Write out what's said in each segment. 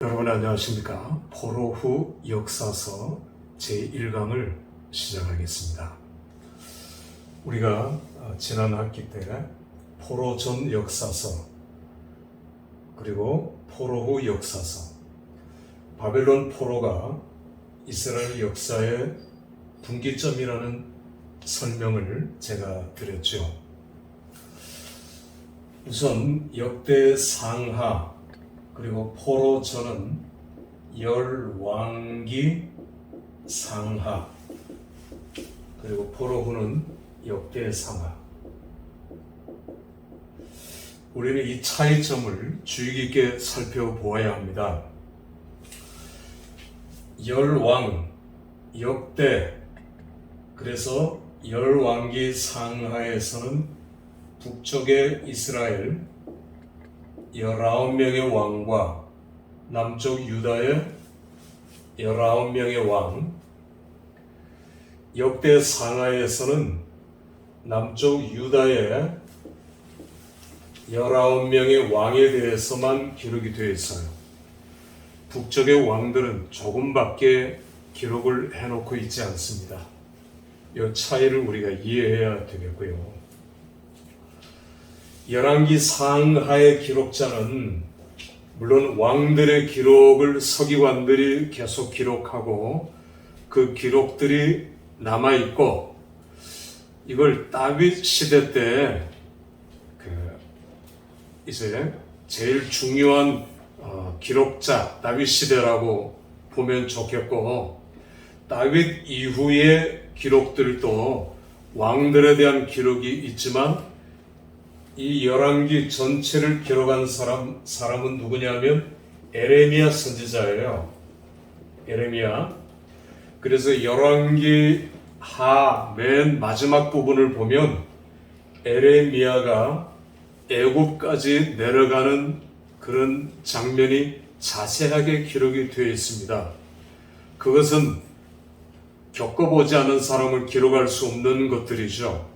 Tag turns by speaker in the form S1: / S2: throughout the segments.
S1: 여러분 안녕하십니까? 포로 후 역사서 제1강을 시작하겠습니다. 우리가 지난 학기 때 포로 전 역사서 그리고 포로 후 역사서, 바벨론 포로가 이스라엘 역사의 분기점이라는 설명을 제가 드렸죠. 우선 역대 상하 그리고 포로 전은 열왕기 상하, 그리고 포로 후는 역대 상하. 우리는 이 차이점을 주의 깊게 살펴보아야 합니다. 열왕, 역대, 그래서 열왕기 상하에서는 북쪽의 이스라엘 19명의 왕과 남쪽 유다의 19명의 왕, 역대 상하에서는 남쪽 유다의 19명의 왕에 대해서만 기록이 되어 있어요. 북쪽의 왕들은 조금밖에 기록을 해놓고 있지 않습니다. 이 차이를 우리가 이해해야 되겠고요. 열왕기 상하의 기록자는 물론 왕들의 기록을 서기관들이 계속 기록하고 그 기록들이 남아있고, 이걸 다윗 시대 때 이제 제일 중요한 기록자 다윗 시대라고 보면 좋겠고, 다윗 이후의 기록들도 왕들에 대한 기록이 있지만 이 열왕기 전체를 기록한 사람은 누구냐면 에레미야 선지자예요. 에레미야. 그래서 열왕기 하 맨 마지막 부분을 보면 에레미야가 애굽까지 내려가는 그런 장면이 자세하게 기록이 되어 있습니다. 그것은 겪어보지 않은 사람을 기록할 수 없는 것들이죠.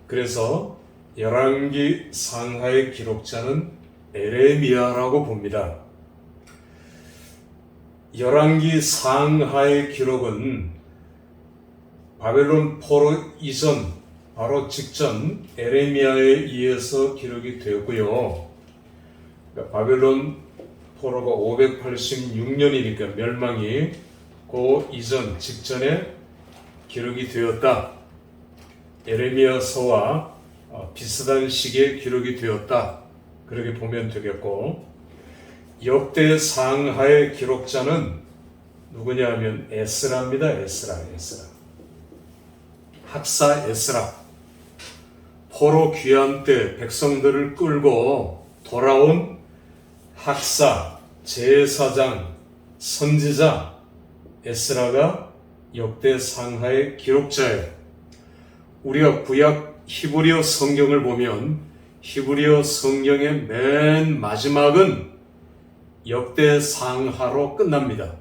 S1: 그래서 열왕기 상하의 기록자는 에레미야라고 봅니다. 열왕기 상하의 기록은 바벨론 포로 이전, 바로 직전 에레미야에 의해서 기록이 되었고요. 그러니까 바벨론 포로가 586년이니까 멸망이 그 이전, 직전에 기록이 되었다. 에레미야서와 비슷한 시기에 기록이 되었다. 그렇게 보면 되겠고, 역대 상하의 기록자는 누구냐 하면 에스라입니다. 에스라. 학사 에스라. 포로 귀환 때 백성들을 끌고 돌아온 학사, 제사장, 선지자 에스라가 역대 상하의 기록자예요. 우리가 구약 히브리어 성경을 보면 히브리어 성경의 맨 마지막은 역대 상하로 끝납니다.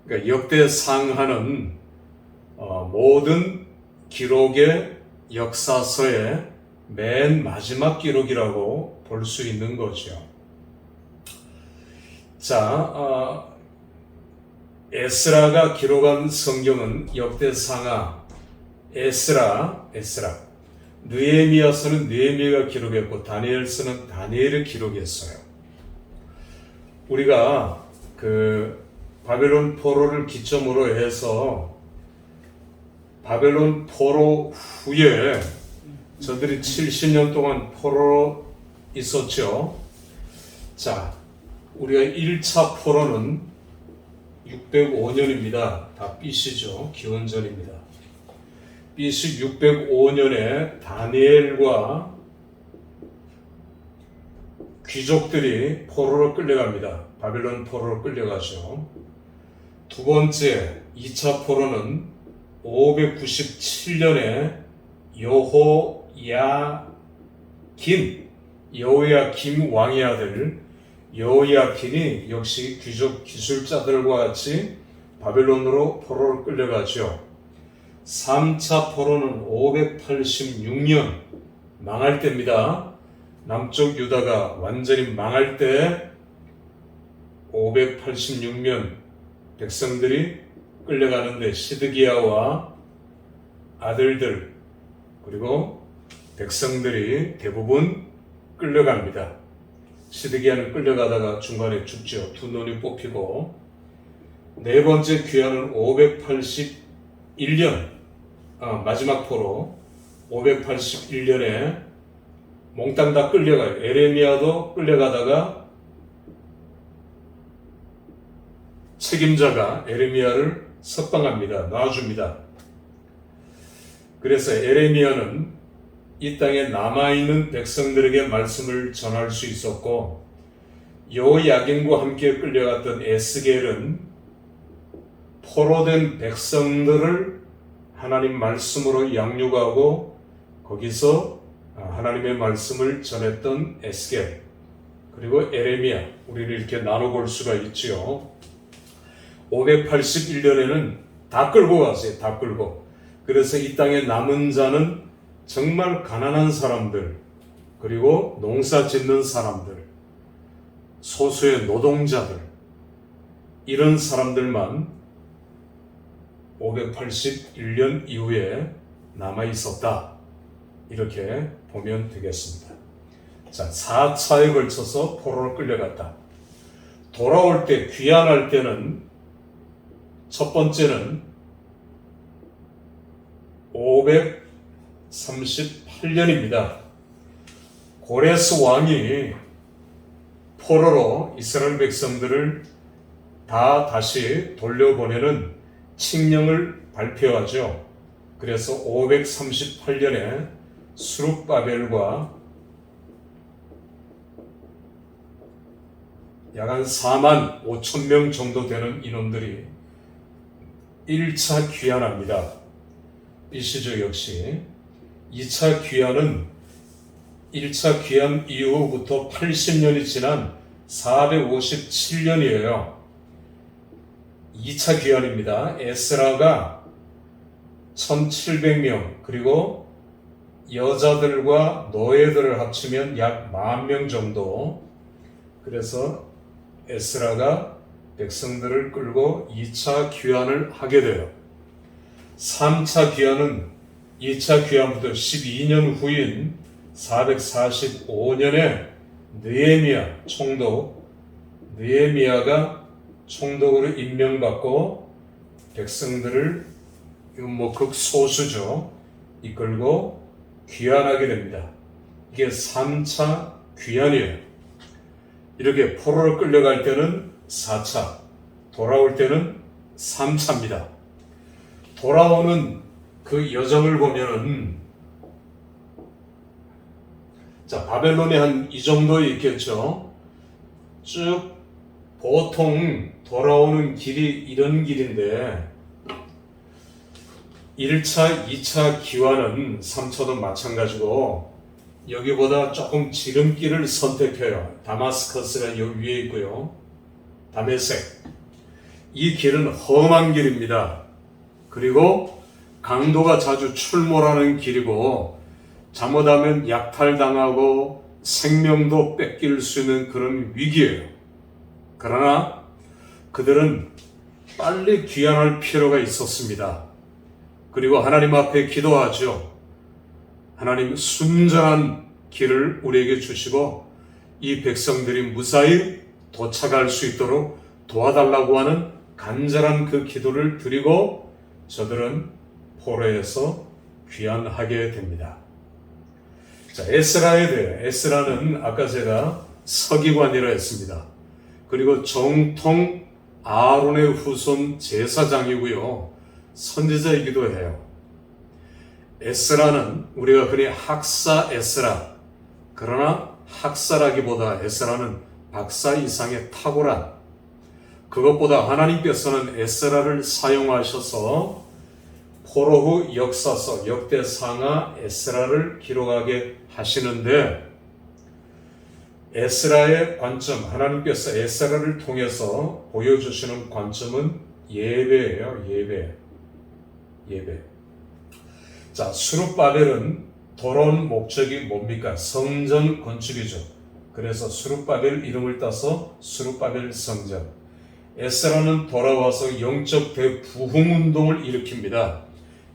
S1: 그러니까 역대 상하는 모든 기록의 역사서의 맨 마지막 기록이라고 볼 수 있는 거죠. 자, 에스라가 기록한 성경은 역대 상하, 에스라, 느헤미야서는 느헤미야가 기록했고 다니엘서는 다니엘이 기록했어요. 우리가 바벨론 포로를 기점으로 해서 바벨론 포로 후에 저들이 70년 동안 포로로 있었죠. 자, 우리가 1차 포로는 605년입니다. 다 BC죠. 기원전입니다. BC 605년에 다니엘과 귀족들이 포로로 끌려갑니다. 바벨론 포로로 끌려가죠. 두 번째 2차 포로는 597년에 여호야김 왕의 아들 여호야김이 역시 귀족 기술자들과 같이 바벨론으로 포로로 끌려가죠. 3차 포로는 586년 망할 때입니다. 남쪽 유다가 완전히 망할 때 586년 백성들이 끌려가는데 시드기야와 아들들 그리고 백성들이 대부분 끌려갑니다. 시드기야는 끌려가다가 중간에 죽죠. 두 눈이 뽑히고. 네 번째 귀환은 581년 마지막 포로 581년에 몽땅 다 끌려가요. 에레미야도 끌려가다가 책임자가 에레미야를 석방합니다. 놔줍니다. 그래서 에레미야는 이 땅에 남아있는 백성들에게 말씀을 전할 수 있었고, 여호야긴과 함께 끌려갔던 에스겔은 포로된 백성들을 하나님 말씀으로 양육하고 거기서 하나님의 말씀을 전했던 에스겔, 그리고 에레미야, 우리는 이렇게 나눠볼 수가 있지요. 581년에는 다 끌고 갔어요. 다 끌고. 그래서 이 땅에 남은 자는 정말 가난한 사람들, 그리고 농사 짓는 사람들, 소수의 노동자들, 이런 사람들만 581년 이후에 남아 있었다. 이렇게 보면 되겠습니다. 자, 4차에 걸쳐서 포로로 끌려갔다. 돌아올 때, 귀환할 때는 첫 번째는 538년입니다. 고레스 왕이 포로로 이스라엘 백성들을 다 다시 돌려보내는 칙령을 발표하죠. 그래서 538년에 스룹바벨과 약 한 4만 5천 명 정도 되는 인원들이 1차 귀환합니다. 이 시절 역시 2차 귀환은 1차 귀환 이후부터 80년이 지난 457년이에요. 2차 귀환입니다. 에스라가 1700명, 그리고 여자들과 노예들을 합치면 약 10,000명 정도. 그래서 에스라가 백성들을 끌고 2차 귀환을 하게 돼요. 3차 귀환은 2차 귀환부터 12년 후인 445년에 느헤미야 총독, 느헤미야가 총독으로 임명받고 백성들을 극소수죠, 이끌고 귀환하게 됩니다. 이게 3차 귀환이에요. 이렇게 포로로 끌려갈 때는 4차, 돌아올 때는 3차입니다. 돌아오는 그 여정을 보면은, 자, 바벨론에 한 이 정도 있겠죠. 쭉 보통 돌아오는 길이 이런 길인데, 1차, 2차 귀환은 3차도 마찬가지고 여기보다 조금 지름길을 선택해요. 다마스커스가 여기 위에 있고요. 다메섹. 이 길은 험한 길입니다. 그리고 강도가 자주 출몰하는 길이고, 잘못하면 약탈당하고 생명도 뺏길 수 있는 그런 위기예요. 그러나 그들은 빨리 귀환할 필요가 있었습니다. 그리고 하나님 앞에 기도하죠. 하나님, 순전한 길을 우리에게 주시고 이 백성들이 무사히 도착할 수 있도록 도와달라고 하는 간절한 그 기도를 드리고 저들은 포로에서 귀환하게 됩니다. 자, 에스라에 대해, 에스라는 아까 제가 서기관이라 했습니다. 그리고 정통 아론의 후손 제사장이고요, 선지자이기도 해요. 에스라는 우리가 흔히 학사 에스라, 그러나 학사라기보다 에스라는 박사 이상의 탁월한, 그것보다 하나님께서는 에스라를 사용하셔서 포로 후 역사서, 역대상하 에스라를 기록하게 하시는데, 에스라의 관점, 하나님께서 에스라를 통해서 보여주시는 관점은 예배예요. 예배. 자, 스룹바벨은 돌아온 목적이 뭡니까? 성전 건축이죠. 그래서 수룹바벨 이름을 따서 수룹바벨 성전. 에스라는 돌아와서 영적 대부흥운동을 일으킵니다.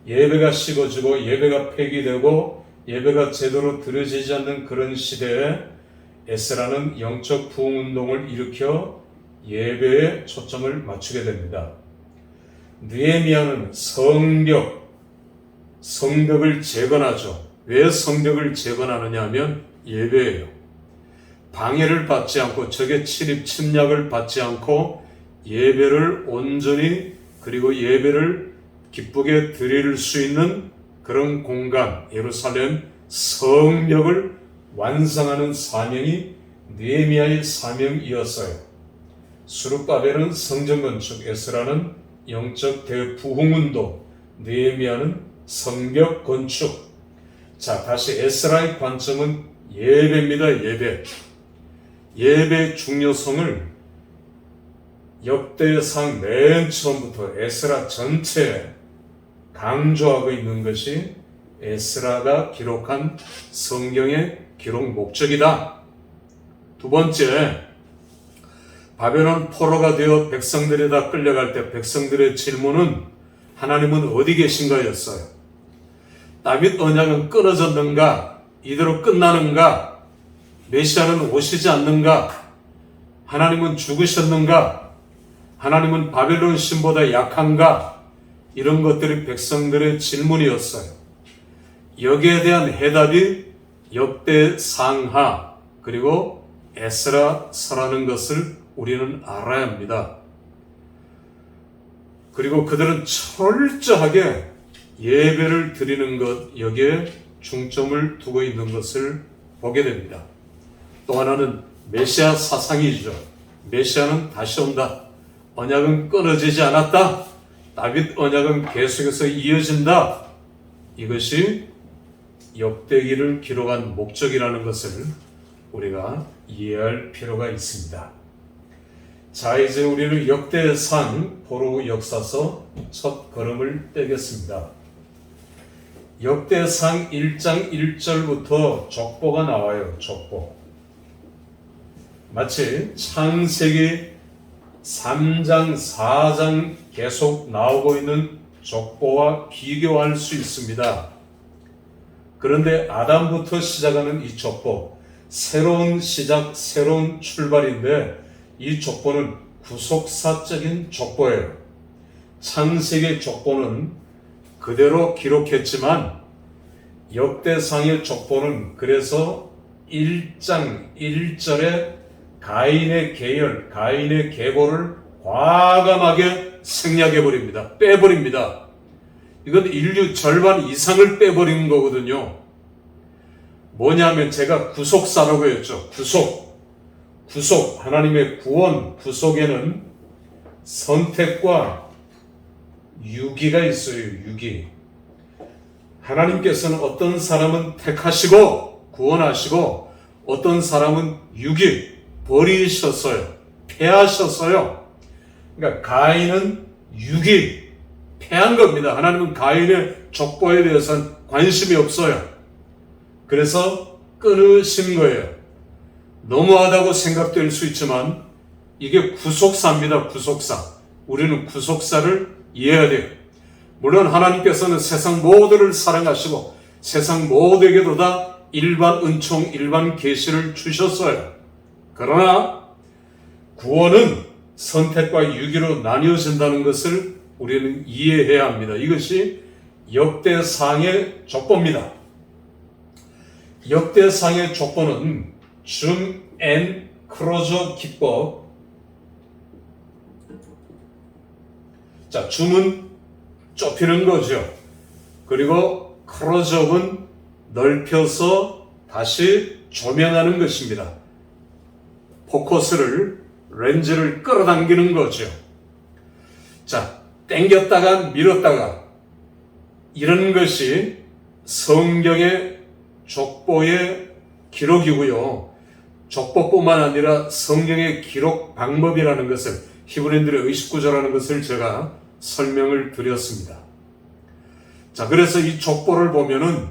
S1: 예배가 식어지고 예배가 폐기되고 예배가 제대로 드려지지 않는 그런 시대에 에스라는 영적 부흥운동을 일으켜 예배에 초점을 맞추게 됩니다. 느헤미야는 성벽을 재건하죠. 왜 성벽을 재건하느냐 하면 예배예요. 방해를 받지 않고 적의 침략을 받지 않고 예배를 온전히 그리고 예배를 기쁘게 드릴 수 있는 그런 공간, 예루살렘 성벽을 완성하는 사명이 느헤미야의 사명이었어요. 수룹바벨은 성전 건축, 에스라는 영적 대부흥운동, 느헤미야는 성벽 건축. 자, 다시 에스라의 관점은 예배입니다. 예배 중요성을 역대상 맨 처음부터 에스라 전체에 강조하고 있는 것이 에스라가 기록한 성경의 기록 목적이다. 두 번째, 바벨론 포로가 되어 백성들이 다 끌려갈 때 백성들의 질문은 하나님은 어디 계신가였어요. 다윗 언약은 끊어졌는가? 이대로 끝나는가? 메시아는 오시지 않는가? 하나님은 죽으셨는가? 하나님은 바벨론 신보다 약한가? 이런 것들이 백성들의 질문이었어요. 여기에 대한 해답이 역대상하 그리고 에스라서라는 것을 우리는 알아야 합니다. 그리고 그들은 철저하게 예배를 드리는 것, 여기에 중점을 두고 있는 것을 보게 됩니다. 또 하나는 메시아 사상이죠. 메시아는 다시 온다. 언약은 끊어지지 않았다. 다윗 언약은 계속해서 이어진다. 이것이 역대기를 기록한 목적이라는 것을 우리가 이해할 필요가 있습니다. 자, 이제 우리는 역대상 포로 역사서 첫 걸음을 떼겠습니다. 역대상 1장 1절부터 족보가 나와요. 족보. 마치 창세기 3장 4장 계속 나오고 있는 족보와 비교할 수 있습니다. 그런데 아담부터 시작하는 이 족보, 새로운 시작, 새로운 출발인데 이 족보는 구속사적인 족보예요. 창세기 족보는 그대로 기록했지만 역대상의 족보는 그래서 1장 1절에 가인의 계열, 가인의 계보를 과감하게 생략해버립니다. 빼버립니다. 이건 인류 절반 이상을 빼버리는 거거든요. 뭐냐면 제가 구속사라고 했죠. 구속, 하나님의 구원, 구속에는 선택과 유기가 있어요. 유기. 하나님께서는 어떤 사람은 택하시고 구원하시고 어떤 사람은 유기, 버리셨어요. 패하셨어요. 그러니까 가인은 유기, 패한 겁니다. 하나님은 가인의 족보에 대해서는 관심이 없어요. 그래서 끊으신 거예요. 너무하다고 생각될 수 있지만 이게 구속사입니다. 구속사. 우리는 구속사를 이해해야 돼요. 물론 하나님께서는 세상 모두를 사랑하시고 세상 모두에게도 다 일반 은총, 일반 계시를 주셨어요. 그러나 구원은 선택과 유기로 나뉘어진다는 것을 우리는 이해해야 합니다. 이것이 역대상의 족보입니다. 역대상의 족보는 줌 앤 크로저 기법. 자, 줌은 좁히는 거죠. 그리고 크로저는 넓혀서 다시 조명하는 것입니다. 포커스를, 렌즈를 끌어당기는 거죠. 자, 당겼다가 밀었다가 이런 것이 성경의 족보의 기록이고요. 족보뿐만 아니라 성경의 기록 방법이라는 것을 히브리인들의 의식구조라는 것을 제가 설명을 드렸습니다. 자, 그래서 이 족보를 보면은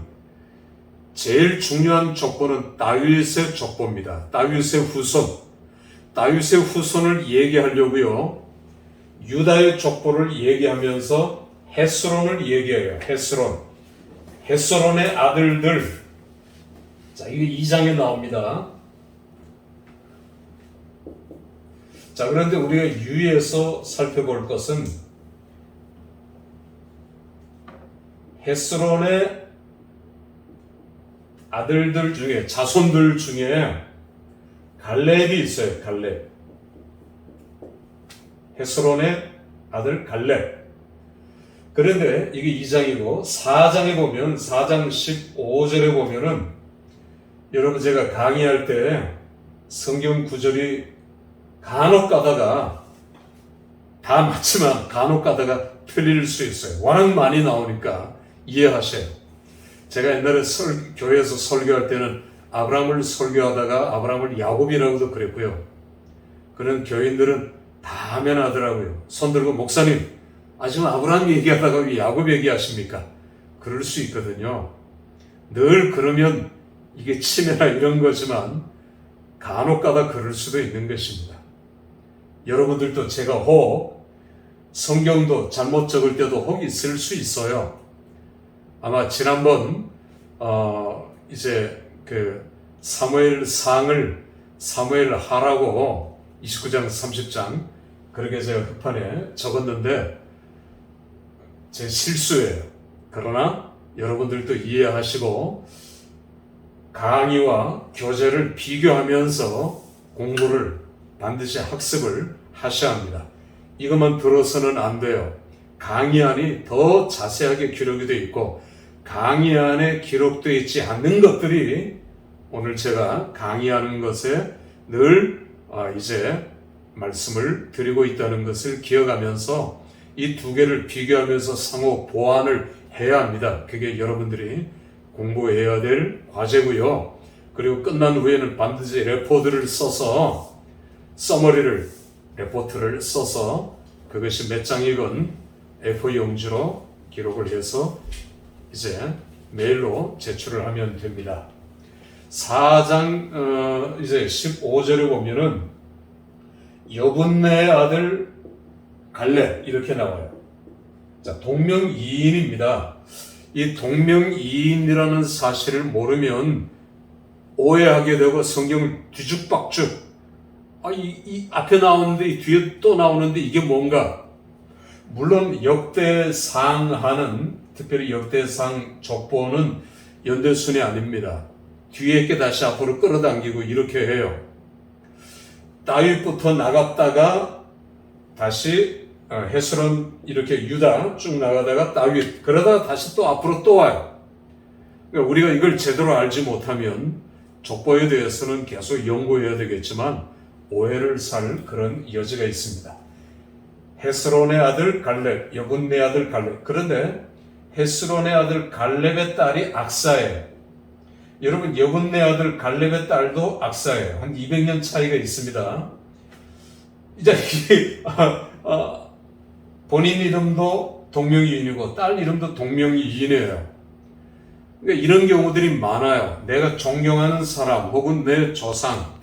S1: 제일 중요한 족보는 다윗의 족보입니다. 다윗의 후손. 다윗의 후손을 얘기하려고요. 유다의 족보를 얘기하면서 헤스론을 얘기해요. 헤스론의 아들들. 자, 이게 2장에 나옵니다. 자, 그런데 우리가 유의해서 살펴볼 것은 헤스론의 아들들 중에, 자손들 중에 갈렙이 있어요. 갈렙. 헤스론의 아들 갈렙. 그런데 이게 2장이고 4장에 보면, 4장 15절에 보면은, 여러분 제가 강의할 때 성경 구절이 간혹 가다가 다 맞지만 간혹 가다가 틀릴 수 있어요. 워낙 많이 나오니까 이해하셔요. 제가 옛날에 교회에서 설교할 때는 아브라함을 설교하다가 아브라함을 야곱이라고도 그랬고요. 그런 교인들은 다 아멘하더라고요. 손 들고 목사님, 지금 아브라함 얘기하다가 왜 야곱 얘기하십니까? 그럴 수 있거든요. 늘 그러면 이게 치매나 이런 거지만 간혹 가다 그럴 수도 있는 것입니다. 여러분들도 제가 혹 성경도 잘못 적을 때도 혹 있을 수 있어요. 아마 지난번 이제 그 사무엘 상을 사무엘 하라고 29장 30장 그렇게 제가 급판에 적었는데 제 실수예요. 그러나 여러분들도 이해하시고 강의와 교재를 비교하면서 공부를 반드시 학습을 하셔야 합니다. 이것만 들어서는 안 돼요. 강의 안이 더 자세하게 기록이 되어 있고 강의 안에 기록되어 있지 않는 것들이 오늘 제가 강의하는 것에 늘 이제 말씀을 드리고 있다는 것을 기억하면서 이 두 개를 비교하면서 상호 보완을 해야 합니다. 그게 여러분들이 공부해야 될 과제고요. 그리고 끝난 후에는 반드시 레포트를 써서 서머리를 레포트를 써서 그것이 몇 장이건 A4 용지로 기록을 해서 이제 메일로 제출을 하면 됩니다. 4장 이제 15절에 보면은 여분네의 아들 갈렙 이렇게 나와요. 자, 동명이인입니다. 이 동명이인이라는 사실을 모르면 오해하게 되고 성경을 뒤죽박죽 이 앞에 나오는데 이 뒤에 또 나오는데 이게 뭔가. 물론 역대상하는 특별히 역대상 족보는 연대순이 아닙니다. 뒤에 게 다시 앞으로 끌어당기고 이렇게 해요. 다윗부터 나갔다가 다시 헤스론 이렇게 유다 쭉 나가다가 다윗 그러다가 다시 또 앞으로 또 와요. 그러니까 우리가 이걸 제대로 알지 못하면 족보에 대해서는 계속 연구해야 되겠지만 오해를 살 그런 여지가 있습니다. 헤스론의 아들 갈렙, 여분네 아들 갈렙. 그런데 헤스론의 아들 갈렙의 딸이 악사예요. 여러분 여분네 아들 갈렙의 딸도 악사예요. 한 200년 차이가 있습니다. 이제 이게 본인 이름도 동명이인이고 딸 이름도 동명이인이에요. 그러니까 이런 경우들이 많아요. 내가 존경하는 사람 혹은 내 조상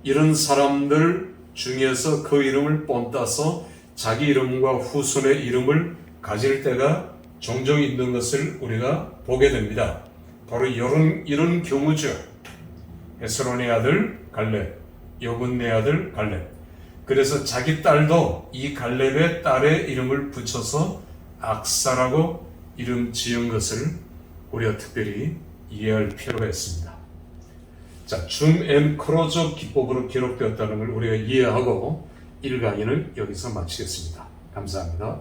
S1: 이런 사람들 중에서 그 이름을 본따서 자기 이름과 후손의 이름을 가질 때가 종종 있는 것을 우리가 보게 됩니다. 바로 이런 경우죠. 헤스론의 아들 갈렙, 여분네 아들 갈렙. 그래서 자기 딸도 이 갈렙의 딸의 이름을 붙여서 악사라고 이름 지은 것을 우리가 특별히 이해할 필요가 있습니다. 자, 줌 크로저 기법으로 기록되었다는 걸 우리가 이해하고 1강의는 여기서 마치겠습니다. 감사합니다.